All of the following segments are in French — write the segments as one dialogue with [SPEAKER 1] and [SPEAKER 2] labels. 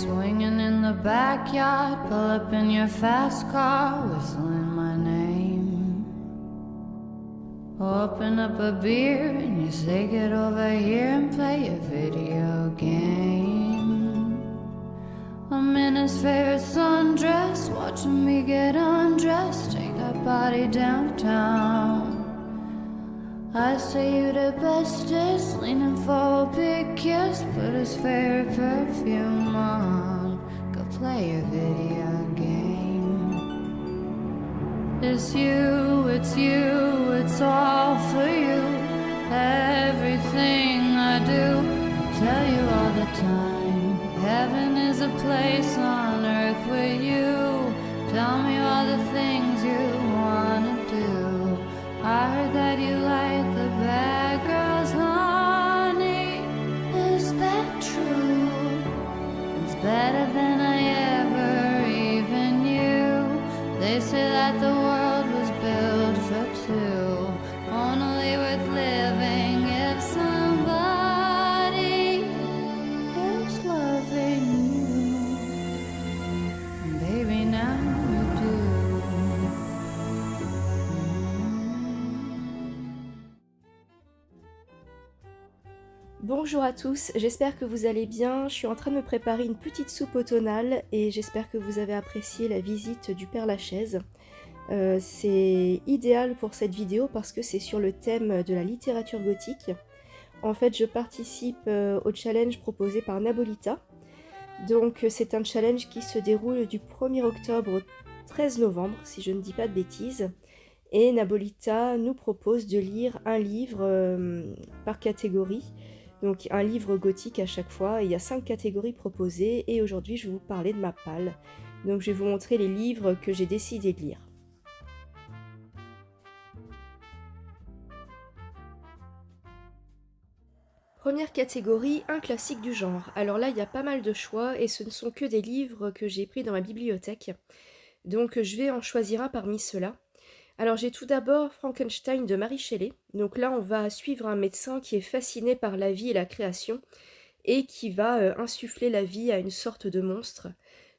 [SPEAKER 1] swinging in the backyard, pull up in your fast car, whistling my name. Open up a beer and you say get over here and play a video game. I'm in his favorite sundress, watching me get undressed, take that body downtown. I say you the bestest, leaning for a big kiss, put his favorite perfume on, go play your video game. It's you, it's all for you. Everything I do, I tell you all the time. Heaven is a place on earth with you. Tell me all the things you wanna do. I heard that you like the bad girls, honey. Is that true? It's better than I ever even knew. They say that the world was built for two, only worth living if somebody is loving you. And baby, now you do.
[SPEAKER 2] Bonjour à tous, j'espère que vous allez bien. Je suis en train de me préparer une petite soupe automnale et j'espère que vous avez apprécié la visite du Père Lachaise. C'est idéal pour cette vidéo parce que c'est sur le thème de la littérature gothique. En fait, je participe au challenge proposé par Nabolita. Donc c'est un challenge qui se déroule du 1er octobre au 13 novembre, si je ne dis pas de bêtises. Et Nabolita nous propose de lire un livre par catégorie. Donc un livre gothique à chaque fois, il y a 5 catégories proposées et aujourd'hui je vais vous parler de ma palle. Donc je vais vous montrer les livres que j'ai décidé de lire. Première catégorie, un classique du genre. Alors là il y a pas mal de choix et ce ne sont que des livres que j'ai pris dans ma bibliothèque. Donc je vais en choisir un parmi ceux-là. Alors j'ai tout d'abord Frankenstein de Mary Shelley. Donc là on va suivre un médecin qui est fasciné par la vie et la création et qui va insuffler la vie à une sorte de monstre.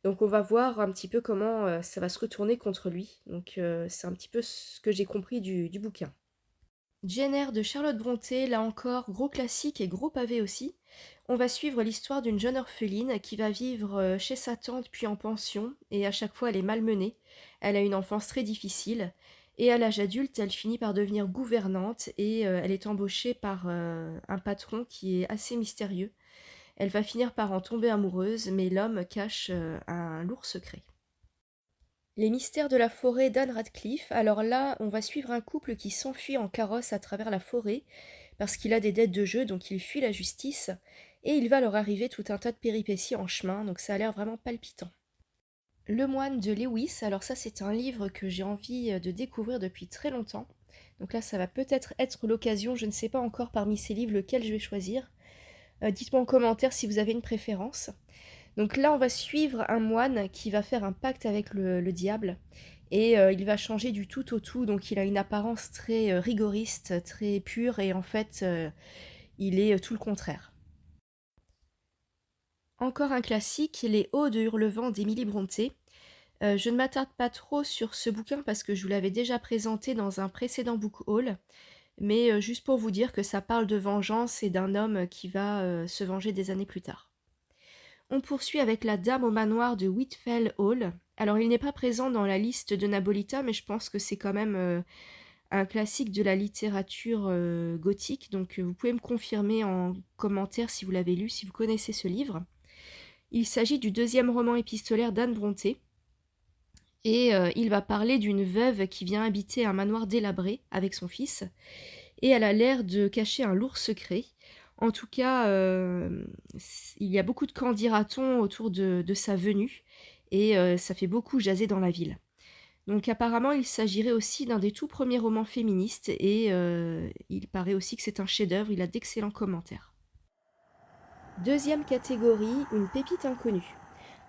[SPEAKER 2] Donc on va voir un petit peu comment ça va se retourner contre lui. Donc c'est un petit peu ce que j'ai compris du bouquin. Jane Eyre de Charlotte Brontë, là encore gros classique et gros pavé aussi. On va suivre l'histoire d'une jeune orpheline qui va vivre chez sa tante puis en pension et à chaque fois elle est malmenée. Elle a une enfance très difficile. Et à l'âge adulte, elle finit par devenir gouvernante et elle est embauchée par un patron qui est assez mystérieux. Elle va finir par en tomber amoureuse, mais l'homme cache un lourd secret. Les mystères de la forêt d'Anne Radcliffe. Alors là, on va suivre un couple qui s'enfuit en carrosse à travers la forêt parce qu'il a des dettes de jeu, donc il fuit la justice. Et il va leur arriver tout un tas de péripéties en chemin, donc ça a l'air vraiment palpitant. Le moine de Lewis, alors ça c'est un livre que j'ai envie de découvrir depuis très longtemps. Donc là ça va peut-être être l'occasion, je ne sais pas encore parmi ces livres lequel je vais choisir. Dites-moi en commentaire si vous avez une préférence. Donc là on va suivre un moine qui va faire un pacte avec le diable. Et il va changer du tout au tout, donc il a une apparence très rigoriste, très pure et en fait il est tout le contraire. Encore un classique, Les Hauts de Hurlevent d'Émilie Brontë. Je ne m'attarde pas trop sur ce bouquin parce que je vous l'avais déjà présenté dans un précédent book haul, mais juste pour vous dire que ça parle de vengeance et d'un homme qui va se venger des années plus tard. On poursuit avec La Dame au manoir de Whitfell Hall. Alors il n'est pas présent dans la liste de Nabolita, mais je pense que c'est quand même un classique de la littérature gothique, donc vous pouvez me confirmer en commentaire si vous l'avez lu, si vous connaissez ce livre. Il s'agit du 2e roman épistolaire d'Anne Brontë, et il va parler d'une veuve qui vient habiter un manoir délabré avec son fils, et elle a l'air de cacher un lourd secret. En tout cas, il y a beaucoup de qu'en dira-t-on autour de sa venue, et ça fait beaucoup jaser dans la ville. Donc apparemment, il s'agirait aussi d'un des tout premiers romans féministes, et il paraît aussi que c'est un chef-d'œuvre, il a d'excellents commentaires. Deuxième catégorie, une pépite inconnue.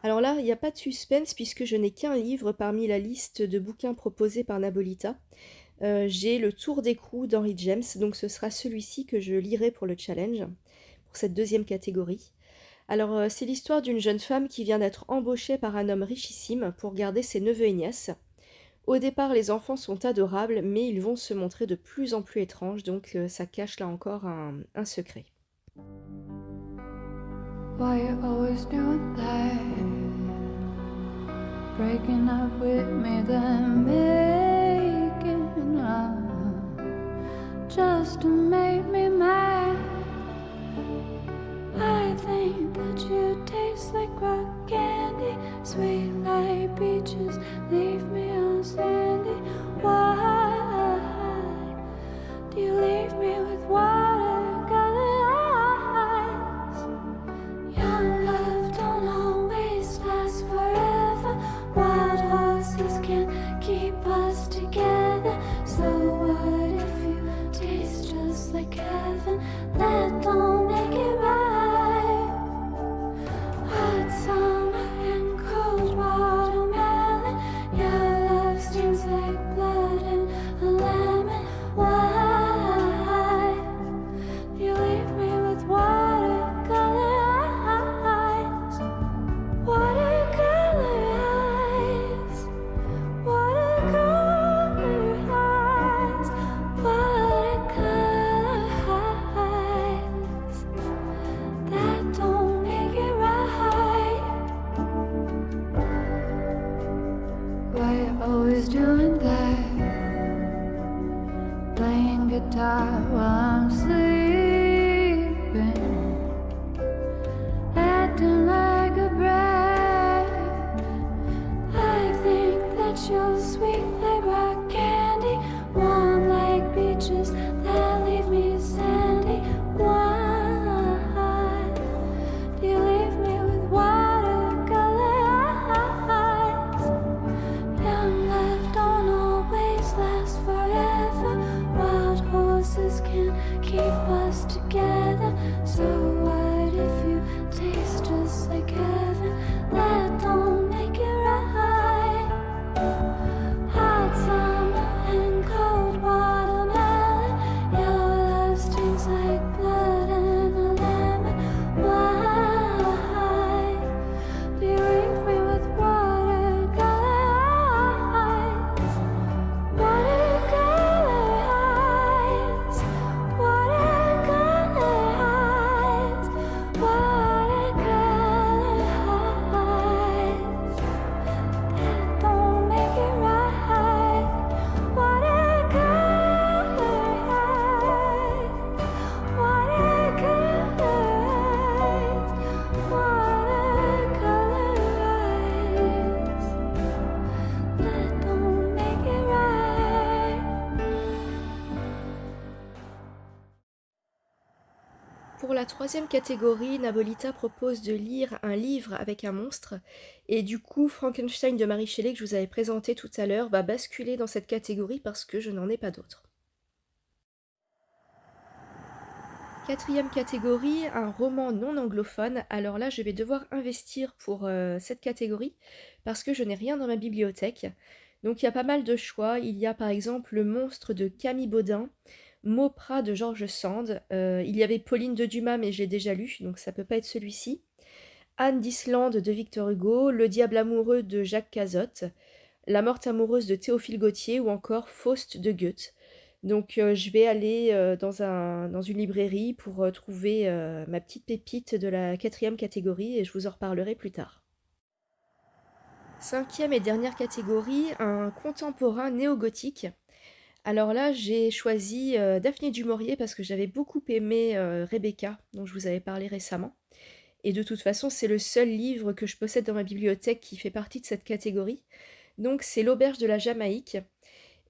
[SPEAKER 2] Alors là, il n'y a pas de suspense puisque je n'ai qu'un livre parmi la liste de bouquins proposés par Nabolita. J'ai Le Tour d'écrou d'Henry James, donc ce sera celui-ci que je lirai pour le challenge, pour cette deuxième catégorie. Alors, c'est l'histoire d'une jeune femme qui vient d'être embauchée par un homme richissime pour garder ses neveux et nièces. Au départ, les enfants sont adorables, mais ils vont se montrer de plus en plus étranges, donc ça cache là encore un secret.
[SPEAKER 1] Why you always doing that? Breaking up with me, then making up just to make me mad. I think that you taste like rock candy, sweet like peaches, leave me on sandy. Why do you leave me with watercolor eyes? Young love don't always last forever. Wild horses can't keep us together. So what if you taste just like heaven? That don't make it right. Hot summer and cold watermelon. Your love stings like blood and a lemon. Why do you leave me with watercolor eyes? Watercolor eyes. Watercolor eyes. Watercolor eyes. That don't make it right. Why you always doing that? Playing guitar while I'm sleeping, acting like a brat. I think that you're sweet like rock candy, warm like beaches that leave me sandy. Why do you leave me with watercolor eyes? Young love don't always last forever. Wild horses can't keep us together. So what if you taste just like heaven? That don't make it right. Hot summer and cold watermelon. Your love stings like blood and a lemon. Why do you leave me with watercolor eyes? Watercolor eyes. Watercolor eyes. Watercolor eyes. That don't make it right. Watercolor eyes. Watercolor eyes. Watercolor eyes. That don't make it right.
[SPEAKER 2] Pour la troisième catégorie, Nabolita propose de lire un livre avec un monstre, et du coup, Frankenstein de Mary Shelley, que je vous avais présenté tout à l'heure, va basculer dans cette catégorie parce que je n'en ai pas d'autre. Quatrième catégorie, un roman non anglophone. Alors là, je vais devoir investir pour cette catégorie parce que je n'ai rien dans ma bibliothèque. Donc il y a pas mal de choix. Il y a par exemple Le monstre de Camille Baudin, Mauprat de George Sand. Il y avait Pauline de Dumas, mais je l'ai déjà lu, donc ça peut pas être celui-ci. Anne d'Islande de Victor Hugo, Le diable amoureux de Jacques Cazotte, La morte amoureuse de Théophile Gautier ou encore Faust de Goethe. Donc je vais aller dans une librairie pour trouver ma petite pépite de la quatrième catégorie et je vous en reparlerai plus tard. Cinquième et dernière catégorie, un contemporain néo-gothique. Alors là, j'ai choisi Daphné du Maurier parce que j'avais beaucoup aimé Rebecca, dont je vous avais parlé récemment. Et de toute façon, c'est le seul livre que je possède dans ma bibliothèque qui fait partie de cette catégorie. Donc c'est L'auberge de la Jamaïque.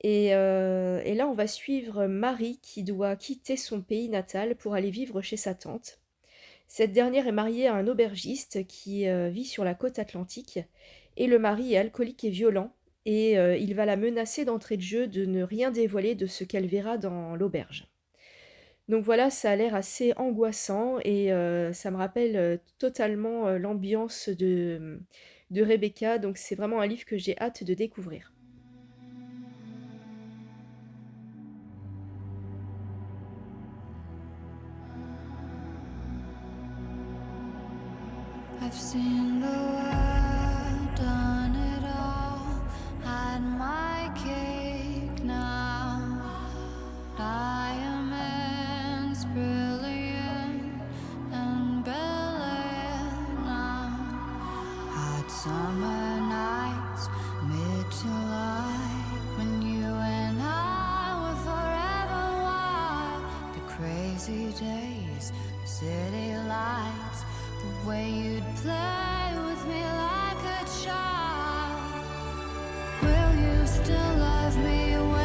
[SPEAKER 2] Et là, on va suivre Marie qui doit quitter son pays natal pour aller vivre chez sa tante. Cette dernière est mariée à un aubergiste qui vit sur la côte atlantique. Et le mari est alcoolique et violent. Et il va la menacer d'entrée de jeu de ne rien dévoiler de ce qu'elle verra dans l'auberge. Donc voilà, ça a l'air assez angoissant et ça me rappelle totalement l'ambiance de Rebecca. Donc c'est vraiment un livre que j'ai hâte de découvrir.
[SPEAKER 1] I've seen the world, done it all, had my cake now. Diamonds brilliant and brilliant now. Hot summer nights, mid-July, when you and I were forever wild. The crazy days, city lights, the way you'd play with me like a child. Will you still love me?